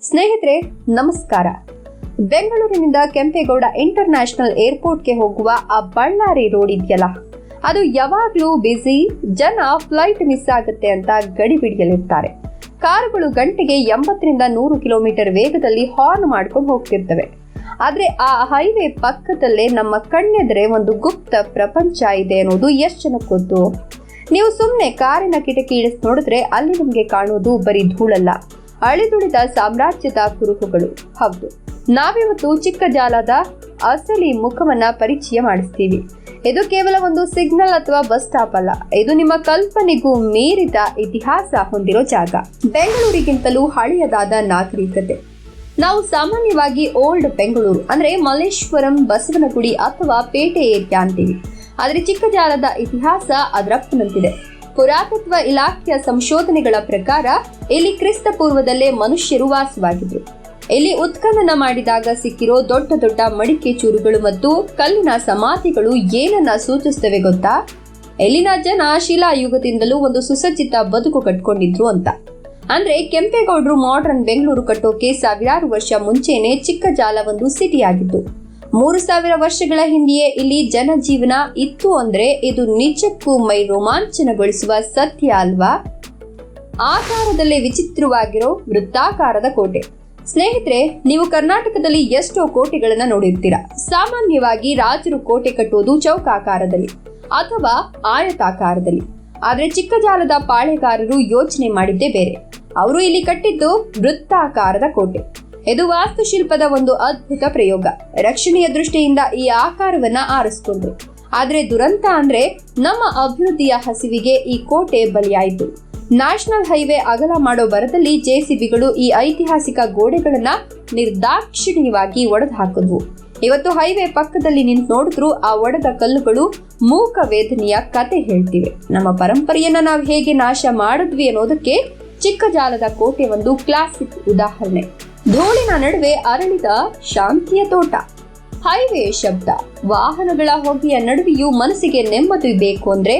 ಸ್ನೇಹಿತರೆ ನಮಸ್ಕಾರ. ಬೆಂಗಳೂರಿನಿಂದ ಕೆಂಪೇಗೌಡ ಇಂಟರ್ನ್ಯಾಷನಲ್ ಏರ್ಪೋರ್ಟ್ಗೆ ಹೋಗುವ ಆ ಬಳ್ಳಾರಿ ರೋಡ್ ಇದೆಯಲ್ಲ, ಅದು ಯಾವಾಗ್ಲೂ ಬ್ಯುಸಿ. ಜನ ಫ್ಲೈಟ್ ಮಿಸ್ ಆಗುತ್ತೆ ಅಂತ ಗಡಿಬಿಡಿಯಲ್ಲಿರ್ತಾರೆ. ಕಾರುಗಳು ಗಂಟೆಗೆ 80ರಿಂದ 100 ಕಿಲೋಮೀಟರ್ ವೇಗದಲ್ಲಿ ಹಾರ್ನ್ ಮಾಡ್ಕೊಂಡು ಹೋಗ್ತಿರ್ತವೆ. ಆದ್ರೆ ಆ ಹೈವೇ ಪಕ್ಕದಲ್ಲೇ ನಮ್ಮ ಕಣ್ಣೆದರೆ ಒಂದು ಗುಪ್ತ ಪ್ರಪಂಚ ಇದೆ ಅನ್ನೋದು ಎಷ್ಟು ಜನಕ್ಕೆ ಗೊತ್ತು? ನೀವು ಸುಮ್ಮನೆ ಕಾರಿನ ಕಿಟಕಿ ಇಳಿಸಿ ನೋಡಿದ್ರೆ ಅಲ್ಲಿ ನಿಮಗೆ ಕಾಣುವುದು ಬರೀ ಧೂಳಲ್ಲ, ಅಳಿದುಳಿದ ಸಾಮ್ರಾಜ್ಯದ ಕುರುಹುಗಳು. ಹೌದು, ನಾವಿವತ್ತು ಚಿಕ್ಕಜಾಲದ ಅಸಲಿ ಮುಖವನ್ನ ಪರಿಚಯ ಮಾಡಿಸ್ತೀವಿ. ಇದು ಕೇವಲ ಒಂದು ಸಿಗ್ನಲ್ ಅಥವಾ ಬಸ್ ಸ್ಟಾಪ್ ಅಲ್ಲ, ಇದು ನಿಮ್ಮ ಕಲ್ಪನೆಗೂ ಮೀರಿದ ಇತಿಹಾಸ ಹೊಂದಿರೋ ಜಾಗ. ಬೆಂಗಳೂರಿಗಿಂತಲೂ ಹಳೆಯದಾದ ನಾಗರಿಕತೆ. ನಾವು ಸಾಮಾನ್ಯವಾಗಿ ಓಲ್ಡ್ ಬೆಂಗಳೂರು ಅಂದ್ರೆ ಮಲ್ಲೇಶ್ವರಂ, ಬಸವನಗುಡಿ ಅಥವಾ ಪೇಟೆ ಏರಿಯಾ ಅಂತೀವಿ. ಆದರೆ ಚಿಕ್ಕಜಾಲದ ಇತಿಹಾಸ ಅದರಪ್ಪನಂತಿದೆ. ಪುರಾತತ್ವ ಇಲಾಖೆಯ ಸಂಶೋಧನೆಗಳ ಪ್ರಕಾರ ಇಲ್ಲಿ ಕ್ರಿಸ್ತ ಪೂರ್ವದಲ್ಲೇ ಮನುಷ್ಯರು ವಾಸವಾಗಿದ್ರು. ಇಲ್ಲಿ ಉತ್ಖನನ ಮಾಡಿದಾಗ ಸಿಕ್ಕಿರೋ ದೊಡ್ಡ ದೊಡ್ಡ ಮಡಿಕೆ ಚೂರುಗಳು ಮತ್ತು ಕಲ್ಲಿನ ಸಮಾಧಿಗಳು ಏನನ್ನ ಸೂಚಿಸುತ್ತವೆ ಗೊತ್ತಾ? ಇಲ್ಲಿನ ಜನ ಶಿಲಾಯುಗದಿಂದಲೂ ಒಂದು ಸುಸಜ್ಜಿತ ಬದುಕು ಕಟ್ಕೊಂಡಿದ್ರು ಅಂತ. ಅಂದ್ರೆ ಕೆಂಪೇಗೌಡರು ಮಾಡರ್ನ್ ಬೆಂಗಳೂರು ಕಟ್ಟೋಕೆ ಸಾವಿರಾರು ವರ್ಷ ಮುಂಚೆನೆ ಚಿಕ್ಕಜಾಲ ಒಂದು ಸಿಟಿ ಆಗಿತ್ತು. 3000 ವರ್ಷಗಳ ಹಿಂದೆಯೇ ಇಲ್ಲಿ ಜನಜೀವನ ಇತ್ತು ಅಂದ್ರೆ ಇದು ನಿಜಕ್ಕೂ ಮೈ ರೋಮಾಂಚನಗೊಳಿಸುವ ಸತ್ಯ ಅಲ್ವಾ? ಆಕಾರದಲ್ಲೇ ವಿಚಿತ್ರವಾಗಿರೋ ವೃತ್ತಾಕಾರದ ಕೋಟೆ. ಸ್ನೇಹಿತರೆ, ನೀವು ಕರ್ನಾಟಕದಲ್ಲಿ ಎಷ್ಟೋ ಕೋಟೆಗಳನ್ನ ನೋಡಿರ್ತೀರಾ. ಸಾಮಾನ್ಯವಾಗಿ ರಾಜರು ಕೋಟೆ ಕಟ್ಟುವುದು ಚೌಕಾಕಾರದಲ್ಲಿ ಅಥವಾ ಆಯತಾಕಾರದಲ್ಲಿ. ಆದ್ರೆ ಚಿಕ್ಕಜಾಲದ ಪಾಳೆಗಾರರು ಯೋಚನೆ ಮಾಡಿದ್ದೇ ಬೇರೆ. ಅವರು ಇಲ್ಲಿ ಕಟ್ಟಿದ್ದು ವೃತ್ತಾಕಾರದ ಕೋಟೆ. ಇದು ವಾಸ್ತುಶಿಲ್ಪದ ಒಂದು ಅದ್ಭುತ ಪ್ರಯೋಗ. ರಕ್ಷಣೆಯ ದೃಷ್ಟಿಯಿಂದ ಈ ಆಕಾರವನ್ನ ಆರಿಸಿಕೊಂಡ್ರು. ಆದ್ರೆ ದುರಂತ ಅಂದ್ರೆ ನಮ್ಮ ಅಭಿವೃದ್ಧಿಯ ಹಸಿವಿಗೆ ಈ ಕೋಟೆ ಬಲಿಯಾಯಿತು. ನ್ಯಾಷನಲ್ ಹೈವೇ ಅಗಲ ಮಾಡೋ ಬರದಲ್ಲಿ ಜೆಸಿಬಿಗಳು ಈ ಐತಿಹಾಸಿಕ ಗೋಡೆಗಳನ್ನ ನಿರ್ದಾಕ್ಷಿಣ್ಯವಾಗಿ ಒಡೆದು ಹಾಕಿದ್ವು. ಇವತ್ತು ಹೈವೇ ಪಕ್ಕದಲ್ಲಿ ನಿಂತು ನೋಡಿದ್ರು ಆ ಒಡೆದ ಕಲ್ಲುಗಳು ಮೂಕ ವೇದನೆಯ ಕತೆ ಹೇಳ್ತಿವೆ. ನಮ್ಮ ಪರಂಪರೆಯನ್ನ ನಾವು ಹೇಗೆ ನಾಶ ಮಾಡಿದ್ವಿ ಅನ್ನೋದಕ್ಕೆ ಚಿಕ್ಕಜಾಲದ ಕೋಟೆ ಒಂದು ಕ್ಲಾಸಿಕ್ ಉದಾಹರಣೆ. ಧೂಳಿನ ನಡುವೆ ಅರಳಿದ ಶಾಂತಿಯ ತೋಟ, ಹೈವೇ ಶಬ್ದ, ವಾಹನಗಳ ಹೊಗೆಯ ನಡುವೆಯೂ ಮನಸ್ಸಿಗೆ ನೆಮ್ಮದಿ ಬೇಕು ಅಂದ್ರೆ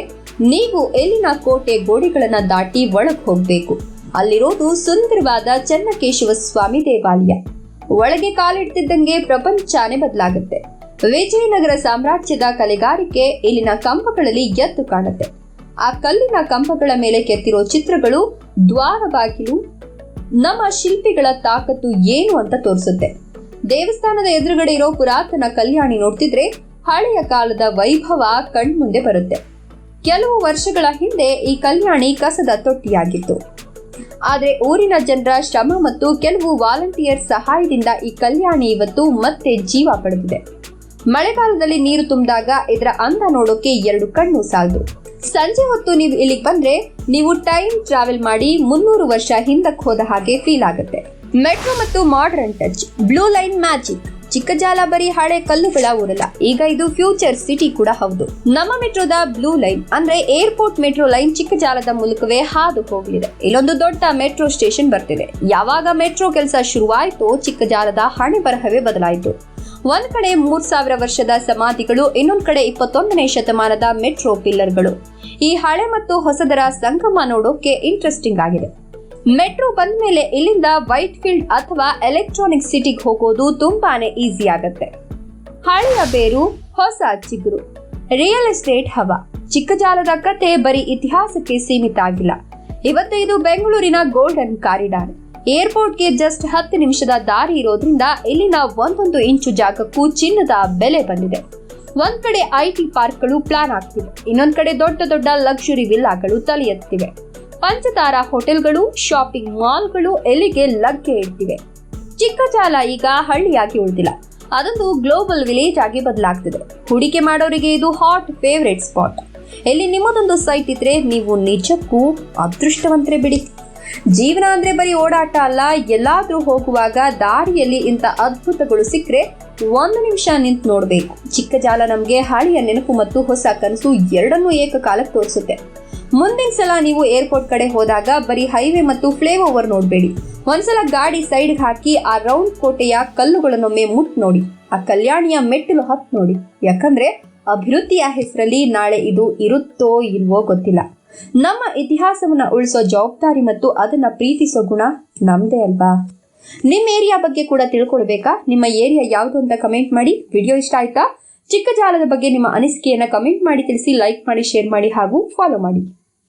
ನೀವು ಎಲ್ಲಿನ ಕೋಟೆ ಗೋಡೆಗಳನ್ನ ದಾಟಿ ಒಳಗೆ ಹೋಗ್ಬೇಕು. ಅಲ್ಲಿರೋದು ಸುಂದರವಾದ ಚೆನ್ನಕೇಶವ ಸ್ವಾಮಿ ದೇವಾಲಯ. ಒಳಗೆ ಕಾಲಿಡ್ತಿದ್ದಂಗೆ ಪ್ರಪಂಚನೇ ಬದಲಾಗುತ್ತೆ. ವಿಜಯನಗರ ಸಾಮ್ರಾಜ್ಯದ ಕಲೆಗಾರಿಕೆ ಇಲ್ಲಿನ ಕಂಬಗಳಲ್ಲಿ ಎದ್ದು ಕಾಣುತ್ತೆ. ಆ ಕಲ್ಲಿನ ಕಂಬಗಳ ಮೇಲೆ ಕೆತ್ತಿರೋ ಚಿತ್ರಗಳು, ದ್ವಾರ ಬಾಗಿಲು ನಮ್ಮ ಶಿಲ್ಪಿಗಳ ತಾಕತ್ತು ಏನು ಅಂತ ತೋರಿಸುತ್ತೆ. ದೇವಸ್ಥಾನದ ಎದುರುಗಡೆ ಇರೋ ಪುರಾತನ ಕಲ್ಯಾಣಿ ನೋಡ್ತಿದ್ರೆ ಹಳೆಯ ಕಾಲದ ವೈಭವ ಕಣ್ಮುಂದೆ ಬರುತ್ತೆ. ಕೆಲವು ವರ್ಷಗಳ ಹಿಂದೆ ಈ ಕಲ್ಯಾಣಿ ಕಸದ ತೊಟ್ಟಿಯಾಗಿತ್ತು. ಆದ್ರೆ ಊರಿನ ಜನರ ಶ್ರಮ ಮತ್ತು ಕೆಲವು ವಾಲಂಟಿಯರ್ ಸಹಾಯದಿಂದ ಈ ಕಲ್ಯಾಣಿ ಇವತ್ತು ಮತ್ತೆ ಜೀವ ಪಡೆದಿದೆ. ಮಳೆಗಾಲದಲ್ಲಿ ನೀರು ತುಂಬಿದಾಗ ಇದರ ಅಂದ ನೋಡೋಕೆ 2 ಕಣ್ಣು ಸಾಲದು. ಸಂಜೆ ಹೊತ್ತು ನೀವು ಇಲ್ಲಿಗೆ ಬಂದ್ರೆ ನೀವು ಟೈಮ್ ಟ್ರಾವೆಲ್ ಮಾಡಿ 300 ವರ್ಷ ಹಿಂದಕ್ಕೆ ಹೋದ ಹಾಗೆ ಫೀಲ್ ಆಗುತ್ತೆ. ಮೆಟ್ರೋ ಮತ್ತು modern touch, blue line magic. Chikkajala ಬರೀ ಹಳೆ ಕಲ್ಲುಗಳ ಊರಲ್ಲ, ಈಗ ಇದು ಫ್ಯೂಚರ್ ಸಿಟಿ ಕೂಡ ಹೌದು. ನಮ್ಮ ಮೆಟ್ರೋದ ಬ್ಲೂ ಲೈನ್ ಅಂದ್ರೆ ಏರ್ಪೋರ್ಟ್ ಮೆಟ್ರೋ ಲೈನ್ ಚಿಕ್ಕಜಾಲದ ಮೂಲಕವೇ ಹಾದು ಹೋಗಲಿದೆ. ಇಲ್ಲೊಂದು ದೊಡ್ಡ ಮೆಟ್ರೋ ಸ್ಟೇಷನ್ ಬರ್ತಿದೆ. ಯಾವಾಗ ಮೆಟ್ರೋ ಕೆಲಸ ಶುರುವಾಯಿತೋ ಚಿಕ್ಕಜಾಲದ ಹಣೆ ಬರಹವೇ ಬದಲಾಯಿತು. ಒಂದ್ ಕಡೆ 3000 ವರ್ಷದ ಸಮಾಧಿಗಳು, ಇನ್ನೊಂದ್ ಕಡೆ 21ನೇ ಶತಮಾನದ ಮೆಟ್ರೋ ಪಿಲ್ಲರ್ಗಳು. ಈ ಹಳೆ ಮತ್ತು ಹೊಸದರ ಸಂಗಮ ನೋಡೋಕೆ ಇಂಟ್ರೆಸ್ಟಿಂಗ್ ಆಗಿದೆ. ಮೆಟ್ರೋ ಬಂದ ಮೇಲೆ ಇಲ್ಲಿಂದ ವೈಟ್ ಫೀಲ್ಡ್ ಅಥವಾ ಎಲೆಕ್ಟ್ರಾನಿಕ್ ಸಿಟಿಗೆ ಹೋಗೋದು ತುಂಬಾನೇ ಈಸಿ ಆಗತ್ತೆ. ಹಳೆಯ ಬೇರು, ಹೊಸ ಚಿಗುರು, ರಿಯಲ್ ಎಸ್ಟೇಟ್ ಹವಾ. ಚಿಕ್ಕಜಾಲದ ಕತೆ ಬರೀ ಇತಿಹಾಸಕ್ಕೆ ಸೀಮಿತ ಆಗಿಲ್ಲ. ಇವತ್ತು ಇದು ಬೆಂಗಳೂರಿನ ಗೋಲ್ಡನ್ ಕಾರಿಡಾರ್. ಏರ್ಪೋರ್ಟ್ಗೆ ಜಸ್ಟ್ 10 ನಿಮಿಷದ ದಾರಿ ಇರೋದ್ರಿಂದ ಇಲ್ಲಿನ ಒಂದೊಂದು ಇಂಚು ಜಾಗಕ್ಕೂ ಚಿನ್ನದ ಬೆಲೆ ಬಂದಿದೆ. ಒಂದ್ ಕಡೆ IT ಪಾರ್ಕ್ಗಳು ಪ್ಲಾನ್ ಆಗ್ತಿವೆ, ಇನ್ನೊಂದ್ ಕಡೆ ದೊಡ್ಡ ದೊಡ್ಡ ಲಕ್ಸುರಿ ವಿಲ್ಲಾಗಳು ತಲೆ ಎತ್ತಿವೆ. ಪಂಚತಾರಾ ಹೋಟೆಲ್ಗಳು, ಶಾಪಿಂಗ್ ಮಾಲ್ಗಳು ಎಲ್ಲಿಗೆ ಲಗ್ಗೆ ಇಡ್ತಿವೆ. ಚಿಕ್ಕಜಾಲ ಈಗ ಹಳ್ಳಿಯಾಗಿ ಉಳಿದಿಲ್ಲ, ಅದೊಂದು ಗ್ಲೋಬಲ್ ವಿಲೇಜ್ ಆಗಿ ಬದಲಾಗ್ತಿದೆ. ಹೂಡಿಕೆ ಮಾಡೋರಿಗೆ ಇದು ಹಾಟ್ ಫೇವರೇಟ್ ಸ್ಪಾಟ್. ಇಲ್ಲಿ ನಿಮ್ಮದೊಂದು ಸೈಟ್ ಇದ್ರೆ ನೀವು ನಿಜಕ್ಕೂ ಅದೃಷ್ಟವಂತರೇ ಬಿಡಿ. ಜೀವನ ಅಂದ್ರೆ ಬರೀ ಓಡಾಟ ಅಲ್ಲ. ಎಲ್ಲಾದ್ರೂ ಹೋಗುವಾಗ ದಾರಿಯಲ್ಲಿ ಇಂಥ ಅದ್ಭುತಗಳು ಸಿಕ್ಕರೆ 1 ನಿಮಿಷ ನಿಂತು ನೋಡ್ಬೇಕು. ಚಿಕ್ಕಜಾಲ ನಮ್ಗೆ ಹಳೆಯ ನೆನಪು ಮತ್ತು ಹೊಸ ಕನಸು ಎರಡನ್ನೂ ಏಕಕಾಲಕ್ಕೆ ತೋರಿಸುತ್ತೆ. ಮುಂದಿನ ಸಲ ನೀವು ಏರ್ಪೋರ್ಟ್ ಕಡೆ ಹೋದಾಗ ಬರೀ ಹೈವೇ ಮತ್ತು ಫ್ಲೈ ಓವರ್ ನೋಡ್ಬೇಡಿ. ಒಂದ್ಸಲ ಗಾಡಿ ಸೈಡ್ಗೆ ಹಾಕಿ ಆ ರೌಂಡ್ ಕೋಟೆಯ ಕಲ್ಲುಗಳನ್ನೊಮ್ಮೆ ಮುಟ್ ನೋಡಿ, ಆ ಕಲ್ಯಾಣಿಯ ಮೆಟ್ಟಿಲು ಹತ್ತು ನೋಡಿ. ಯಾಕಂದ್ರೆ ಅಭಿವೃದ್ಧಿಯ ಹೆಸರಲ್ಲಿ ನಾಳೆ ಇದು ಇರುತ್ತೋ ಇಲ್ವೋ ಗೊತ್ತಿಲ್ಲ. ನಮ್ಮ ಇತಿಹಾಸವನ್ನ ಉಳಿಸೋ ಜವಾಬ್ದಾರಿ ಮತ್ತು ಅದನ್ನ ಪ್ರೀತಿಸೋ ಗುಣ ನಮ್ದೇ ಅಲ್ವಾ? ನಿಮ್ಮ ಏರಿಯಾ ಬಗ್ಗೆ ಕೂಡ ತಿಳ್ಕೊಳ್ಬೇಕಾ? ನಿಮ್ಮ ಏರಿಯಾ ಯಾವುದು ಅಂತ ಕಮೆಂಟ್ ಮಾಡಿ. ವಿಡಿಯೋ ಇಷ್ಟ ಆಯ್ತಾ? ಚಿಕ್ಕ ಜಾಲದ ಬಗ್ಗೆ ನಿಮ್ಮ ಅನಿಸಿಕೆಯನ್ನ ಕಮೆಂಟ್ ಮಾಡಿ ತಿಳಿಸಿ. ಲೈಕ್ ಮಾಡಿ, ಶೇರ್ ಮಾಡಿ ಹಾಗೂ ಫಾಲೋ ಮಾಡಿ.